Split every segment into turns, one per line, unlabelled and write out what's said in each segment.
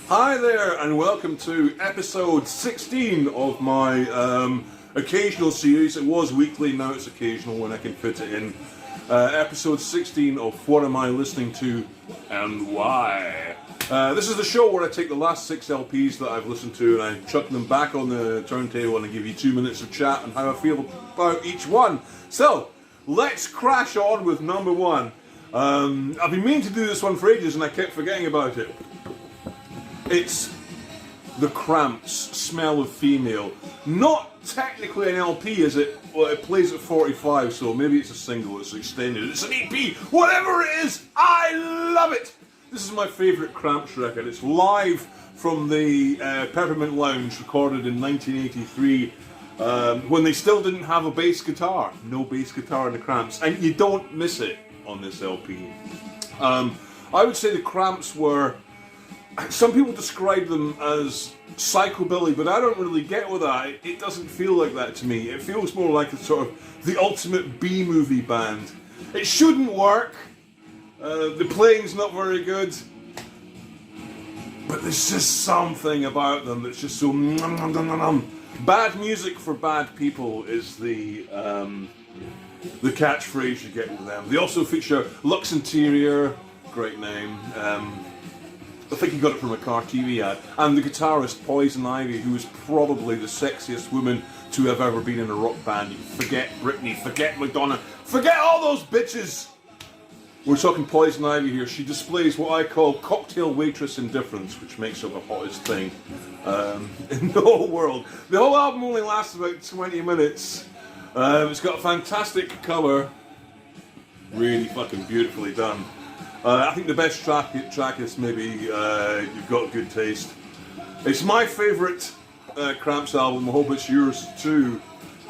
Hi there, and welcome to episode 16 of my occasional series. It was weekly, now it's occasional when I can fit it in. Episode 16 of What Am I Listening To and Why? This is the show where I take the last 6 LPs that I've listened to and I chuck them back on the turntable and I give you 2 minutes of chat and how I feel about each one. So, let's crash on with number 1. I've been meaning to do this one for ages and I kept forgetting about it. It's the Cramps, Smell of Female. Not technically an LP, is it? Well, it plays at 45, so maybe it's a single, it's extended, it's an EP, whatever it is, I love it! This is my favourite Cramps record. It's live from the Peppermint Lounge, recorded in 1983, when they still didn't have a bass guitar. No bass guitar in the Cramps, and you don't miss it on this LP. I would say the Cramps were... Some people describe them as psychobilly, but I don't really get with that. It doesn't feel like that to me. It feels more like a sort of the ultimate B-movie band. It shouldn't work. The playing's not very good. But there's just something about them that's just so... Bad music for bad people is the catchphrase you get with them. They also feature Lux Interior, great name. I think he got it from a car TV ad. And the guitarist Poison Ivy, who is probably the sexiest woman to have ever been in a rock band. Forget Britney, forget Madonna, forget all those bitches! We're talking Poison Ivy here. She displays what I call cocktail waitress indifference, which makes her the hottest thing in the whole world. The whole album only lasts about 20 minutes. It's got a fantastic cover. Really fucking beautifully done. I think the best track is maybe You've Got Good Taste. It's my favourite Cramps album. I hope it's yours too.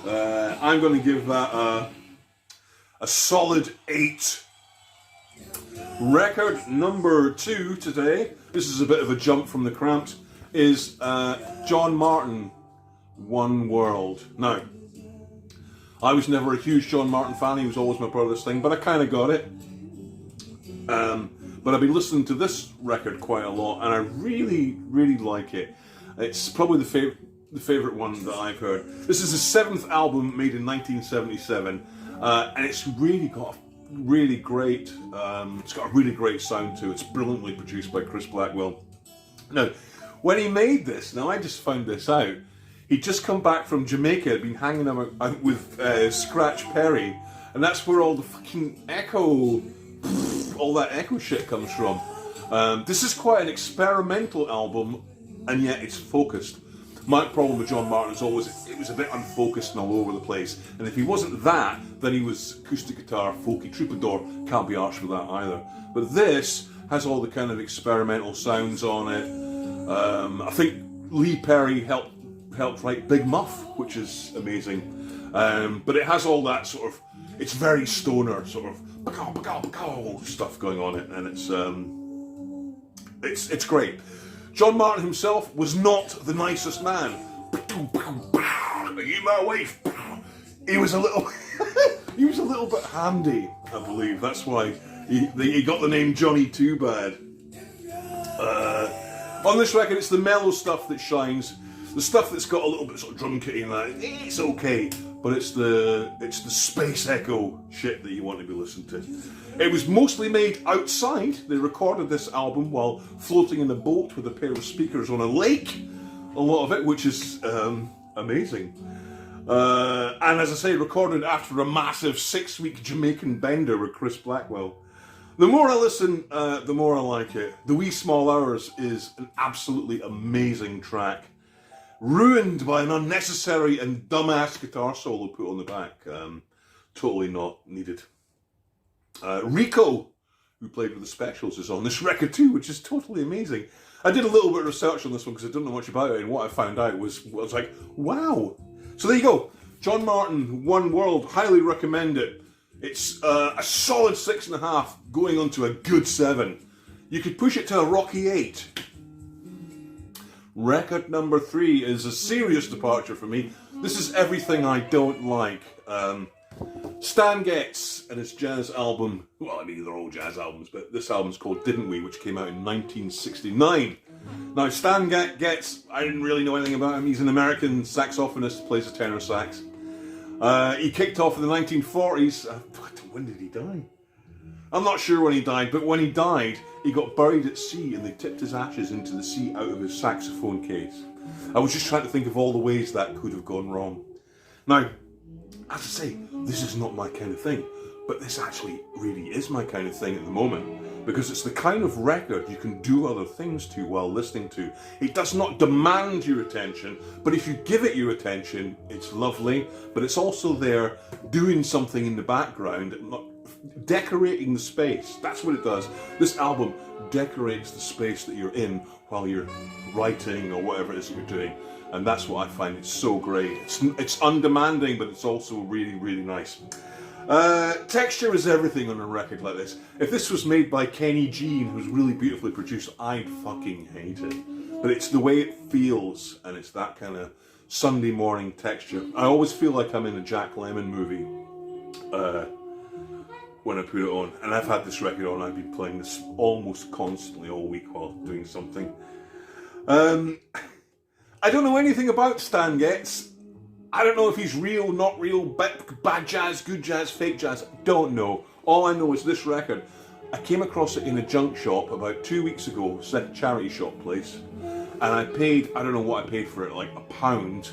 I'm going to give that a solid 8. Record number 2 today, this is a bit of a jump from the Cramps, is John Martyn, One World. Now, I was never a huge John Martyn fan, he was always my brother's thing, but I kind of got it. But I've been listening to this record quite a lot, and I really, really like it. It's probably the favourite one that I've heard. This is the 7th album made in 1977, and it's really got really great. It's got a really great sound to it. It's brilliantly produced by Chris Blackwell. Now, when he made this, now I just found this out. He'd just come back from Jamaica, had been hanging out with Scratch Perry, and that's where all the fucking all that echo shit comes from. This is quite an experimental album, and yet it's focused. My problem with John Martyn is always it was a bit unfocused and all over the place. And if he wasn't that, then he was acoustic guitar, folky troubadour. Can't be arsed with that either. But this has all the kind of experimental sounds on it. I think Lee Perry helped write Big Muff, which is amazing. But it has all that sort of, it's very stoner sort of stuff going on it, and it's great. John Martyn himself was not the nicest man. Are you my wife? He was a little he was a little bit handy, I believe. That's why he got the name Johnny Too Bad. On this record, it's the mellow stuff that shines. The stuff that's got a little bit sort of drum kitty in that, it's okay, but it's the space echo shit that you want to be listening to. It was mostly made outside. They recorded this album while floating in a boat with a pair of speakers on a lake. A lot of it, which is amazing. And as I say, recorded after a massive 6-week Jamaican bender with Chris Blackwell. The more I listen, the more I like it. The Wee Small Hours is an absolutely amazing track. Ruined by an unnecessary and dumbass guitar solo put on the back. Totally not needed. Rico, who played with the Specials, is on this record too, which is totally amazing. I did a little bit of research on this one because I didn't know much about it, and what I found out was like, wow. So there you go. John Martyn, One World, highly recommend it. It's a solid 6.5, going on to a good 7. You could push it to a rocky 8. Record number 3 is a serious departure for me. This is everything I don't like. Stan Getz and his jazz album, well, I mean, they're all jazz albums, but this album's called Didn't We, which came out in 1969. Now, Stan Getz, I didn't really know anything about him. He's an American saxophonist, plays the tenor sax. He kicked off in the 1940s. When did he die? I'm not sure when he died, but when he died, he got buried at sea and they tipped his ashes into the sea out of his saxophone case. I was just trying to think of all the ways that could have gone wrong. Now, as I say, this is not my kind of thing, but this actually really is my kind of thing at the moment, because it's the kind of record you can do other things to while listening to. It does not demand your attention, but if you give it your attention, it's lovely, but it's also there doing something in the background, decorating the space. That's what it does. This album decorates the space that you're in while you're writing or whatever it is that you're doing. And that's what I find it's so great. It's undemanding, but it's also really, really nice. Texture is everything on a record like this. If this was made by Kenny G, who's really beautifully produced, I'd fucking hate it. But it's the way it feels, and it's that kind of Sunday morning texture. I always feel like I'm in a Jack Lemmon movie when I put it on. And I've had this record on, I've been playing this almost constantly all week while doing something. I don't know anything about Stan Getz. I don't know if he's real, not real, bad jazz, good jazz, fake jazz. Don't know. All I know is this record. I came across it in a junk shop about 2 weeks ago, a charity shop place, and I paid, I don't know what I paid for it, like £1.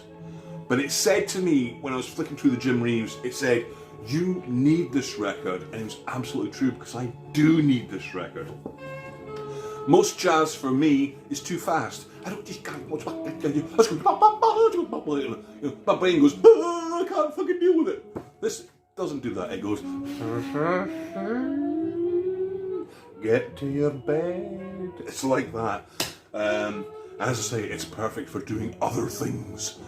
But it said to me, when I was flicking through the Jim Reeves, it said, you need this record, and it was absolutely true, because I do need this record. Most jazz for me is too fast. I don't just can't watch my brain goes, I can't fucking deal with it. This doesn't do that. It goes, get to your bed. It's like that. As I say, it's perfect for doing other things.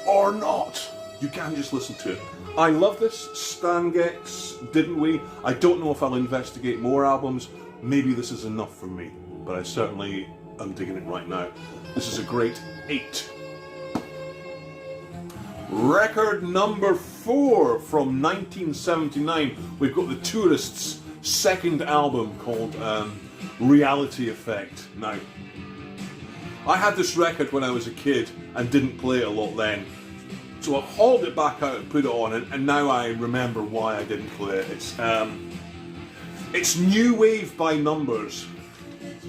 Or not. You can just listen to it. I love this. Stan Getz, Didn't We? I don't know if I'll investigate more albums. Maybe this is enough for me, but I certainly am digging it right now. This is a great 8. Record number 4 from 1979. We've got the Tourists' second album called Reality Effect. Now, I had this record when I was a kid and didn't play it a lot then. So I hauled it back out and put it on, and now I remember why I didn't play it. It's new wave by numbers.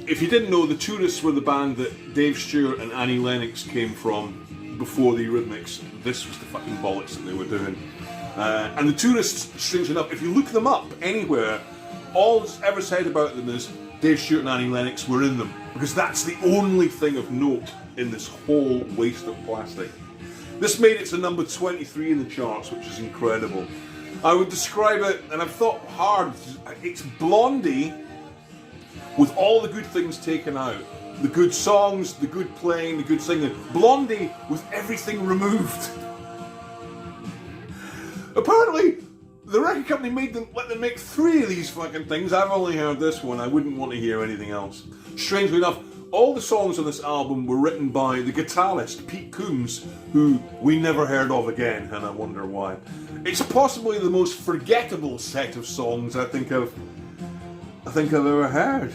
If you didn't know, the Tourists were the band that Dave Stewart and Annie Lennox came from before the Eurythmics. This was the fucking bollocks that they were doing. And the Tourists, strangely enough, if you look them up anywhere, all that's ever said about them is Dave Stewart and Annie Lennox were in them. Because that's the only thing of note in this whole waste of plastic. This made it to number 23 in the charts, which is incredible. I would describe it, and I've thought hard, it's Blondie with all the good things taken out. The good songs, the good playing, the good singing. Blondie with everything removed. Apparently, the record company let them make 3 of these fucking things. I've only heard this one. I wouldn't want to hear anything else. Strangely enough, all the songs on this album were written by the guitarist, Pete Coombs, who we never heard of again, and I wonder why. It's possibly the most forgettable set of songs I think I've ever heard.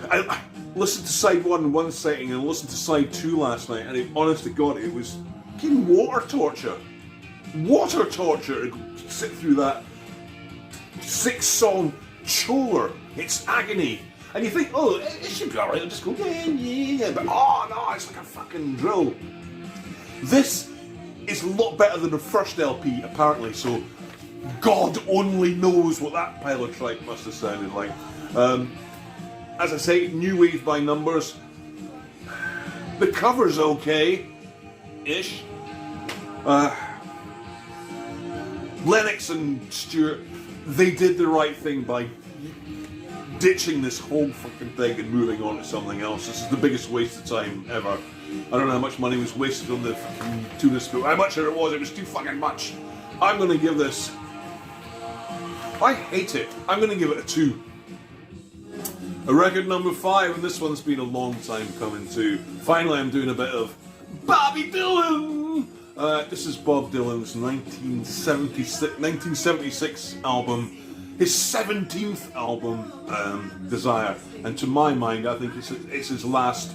I listened to side 1 in one setting and listened to side 2 last night, and honest to God, it was fucking water torture. Water torture to sit through that 6-song choler. It's agony. And you think, oh, it should be alright, it'll just go, yeah, but oh no, it's like a fucking drill. This is a lot better than the first LP, apparently, so God only knows what that pile of tripe must have sounded like. As I say, new wave by numbers. The cover's okay-ish. Lennox and Stewart, they did the right thing by ditching this whole fucking thing and moving on to something else. This is the biggest waste of time ever. I don't know how much money was wasted on the fucking Tourists, but how much it was too fucking much. I'm gonna give this, I hate it, I'm gonna give it a 2. A record number 5, and this one's been a long time coming too. Finally I'm doing a bit of Bobby Dylan! This is Bob Dylan's 1976 album, his 17th album, Desire. And to my mind, I think it's his last.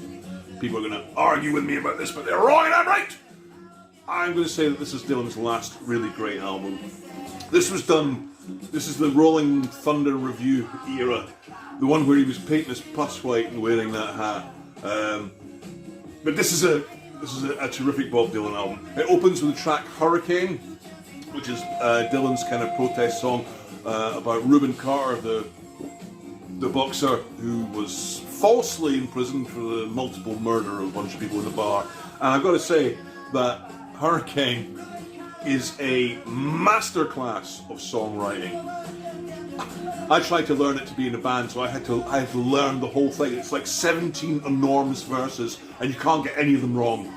People are going to argue with me about this, but they're wrong and I'm right! I'm going to say that this is Dylan's last really great album. This is the Rolling Thunder Review era, the one where he was painting his pus white and wearing that hat. But this is a terrific Bob Dylan album. It opens with the track Hurricane, which is Dylan's kind of protest song about Reuben Carter, the boxer who was falsely imprisoned for the multiple murder of a bunch of people in the bar. And I've got to say that Hurricane is a masterclass of songwriting. I tried to learn it to be in a band, so I had to learn the whole thing. It's like 17 enormous verses, and you can't get any of them wrong.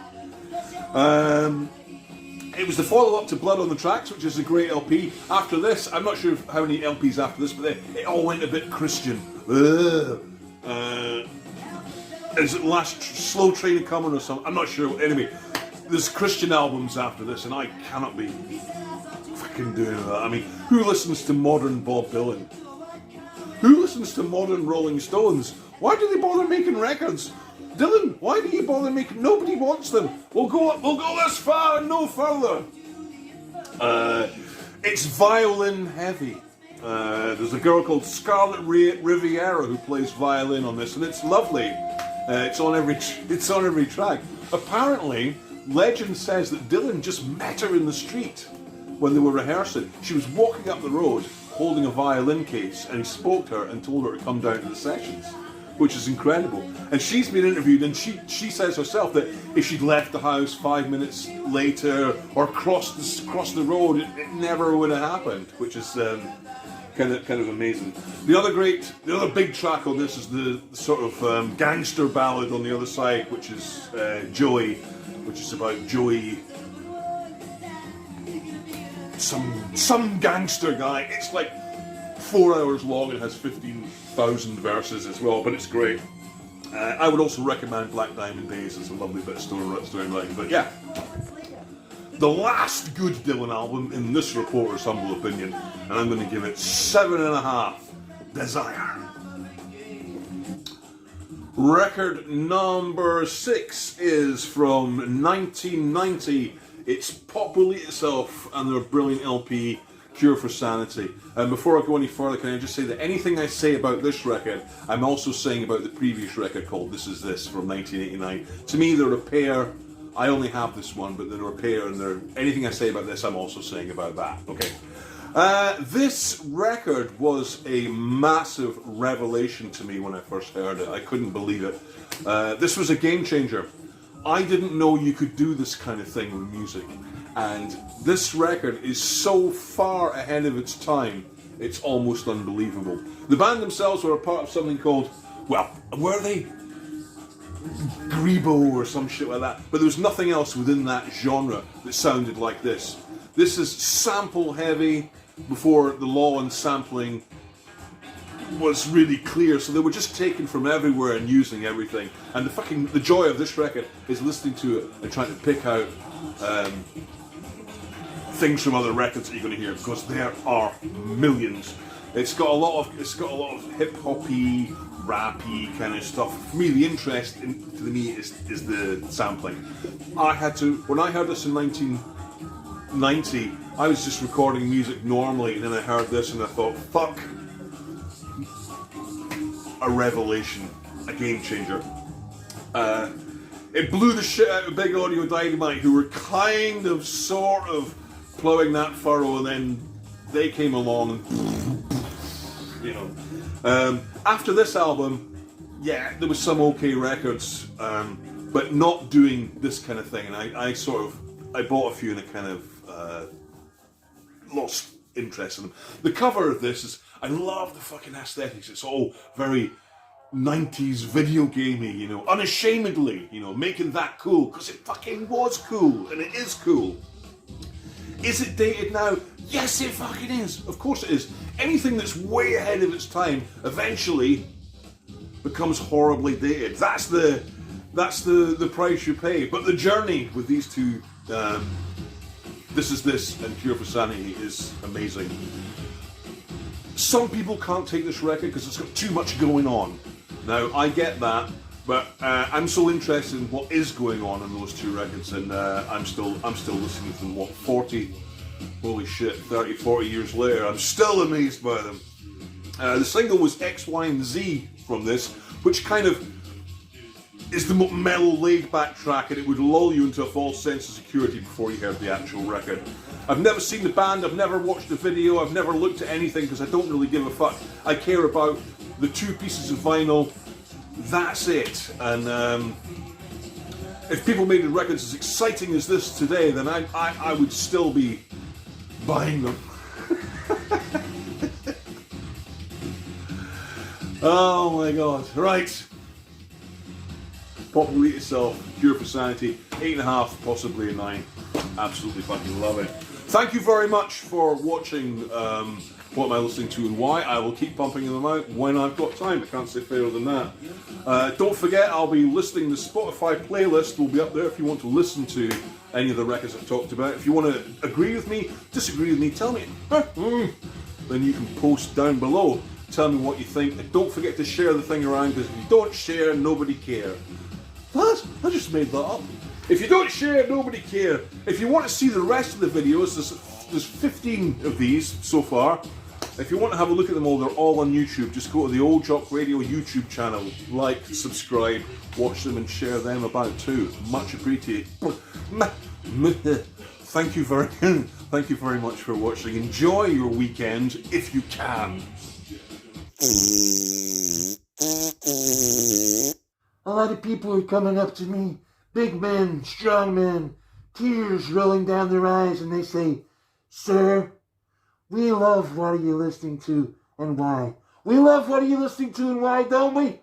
It was the follow-up to Blood on the Tracks, which is a great LP. After this, I'm not sure how many LPs after this, but it all went a bit Christian. Is it Last Slow Train Coming or something? I'm not sure. Anyway, there's Christian albums after this, and I cannot be fucking doing that. I mean, who listens to modern Bob Dylan? Who listens to modern Rolling Stones? Why do they bother making records? Dylan, why do you bother making? Nobody wants them. We'll go this far and no further. It's violin heavy. There's a girl called Scarlett Riviera who plays violin on this, and it's lovely. It's on every track. Apparently, legend says that Dylan just met her in the street when they were rehearsing. She was walking up the road holding a violin case, and he spoke to her and told her to come down to the sessions, which is incredible. And she's been interviewed, and she says herself that if she'd left the house 5 minutes later or crossed the road, it never would have happened, which is kind of amazing. The other big track on this is the sort of gangster ballad on the other side, which is Joey, which is about Joey, some gangster guy. It's like 4 hours long and has 15,000 verses as well, but it's great. I would also recommend Black Diamond Days as a lovely bit of storyline. But yeah, the last good Dylan album in this reporter's humble opinion, and I'm going to give it 7.5. Desire. Record number 6 is from 1990. It's Pop Will Eat Itself and their brilliant LP, Cure for Sanity. And before I go any further, can I just say that anything I say about this record, I'm also saying about the previous record called This Is This from 1989. To me, they're a pair. I only have this one, but they're a pair, and anything I say about this, I'm also saying about that. Okay. This record was a massive revelation to me when I first heard it. I couldn't believe it. This was a game changer. I didn't know you could do this kind of thing with music. And this record is so far ahead of its time, it's almost unbelievable. The band themselves were a part of something called, well, were they? Grebo or some shit like that. But there was nothing else within that genre that sounded like this. This is sample heavy before the law on sampling was really clear, so they were just taken from everywhere and using everything. And the joy of this record is listening to it and trying to pick out things from other records that you're going to hear, because there are millions. It's got a lot of hip hoppy, rappy kind of stuff. For me, the interest to me is the sampling. When I heard this in 1990, I was just recording music normally, and then I heard this and I thought, fuck, a revelation, a game changer. It blew the shit out of Big Audio Dynamite, who were kind of, sort of ploughing that furrow, and then they came along and, you know. After this album, yeah, there was some okay records, but not doing this kind of thing, and I bought a few and I kind of lost interest in them. The cover of this is, I love the fucking aesthetics. It's all very 90s video gamey, you know, unashamedly, you know, making that cool, because it fucking was cool, and it is cool. Is it dated now? Yes, it fucking is. Of course it is. Anything that's way ahead of its time eventually becomes horribly dated. That's the price you pay. But the journey with these two This Is This and Cure for Sanity is amazing. Some people can't take this record because it's got too much going on. Now, I get that, but I'm so interested in what is going on in those two records, and I'm still listening to them, what, 40, holy shit, 30, 40 years later. I'm still amazed by them. The single was X, Y, and Z from this, which kind of is the more mellow, laid-back track, and it would lull you into a false sense of security before you heard the actual record. I've never seen the band, I've never watched the video, I've never looked at anything because I don't really give a fuck. I care about the two pieces of vinyl, that's it. And if people made the records as exciting as this today, then I would still be buying them. Oh my god, right. Populate Yourself, Cure for Sanity, 8.5, possibly a 9. Absolutely fucking love it. Thank you very much for watching What Am I Listening To and Why. I will keep pumping them out when I've got time. I can't say fairer than that. Don't forget, I'll be listing the Spotify playlist. Will be up there if you want to listen to any of the records I've talked about. If you want to agree with me, disagree with me, tell me, then you can post down below. Tell me what you think. And don't forget to share the thing around, because if you don't share, nobody cares. What? I just made that up. If you don't share, nobody cares. If you want to see the rest of the videos, there's 15 of these so far. If you want to have a look at them all, they're all on YouTube. Just go to the Old Jock Radio YouTube channel. Like, subscribe, watch them and share them about too. Much appreciated. Thank you very much for watching. Enjoy your weekend if you can.
A lot of people are coming up to me, big men, strong men, tears rolling down their eyes, and they say, "Sir, we love What Are You Listening To and Why? We love What Are You Listening To and Why, don't we?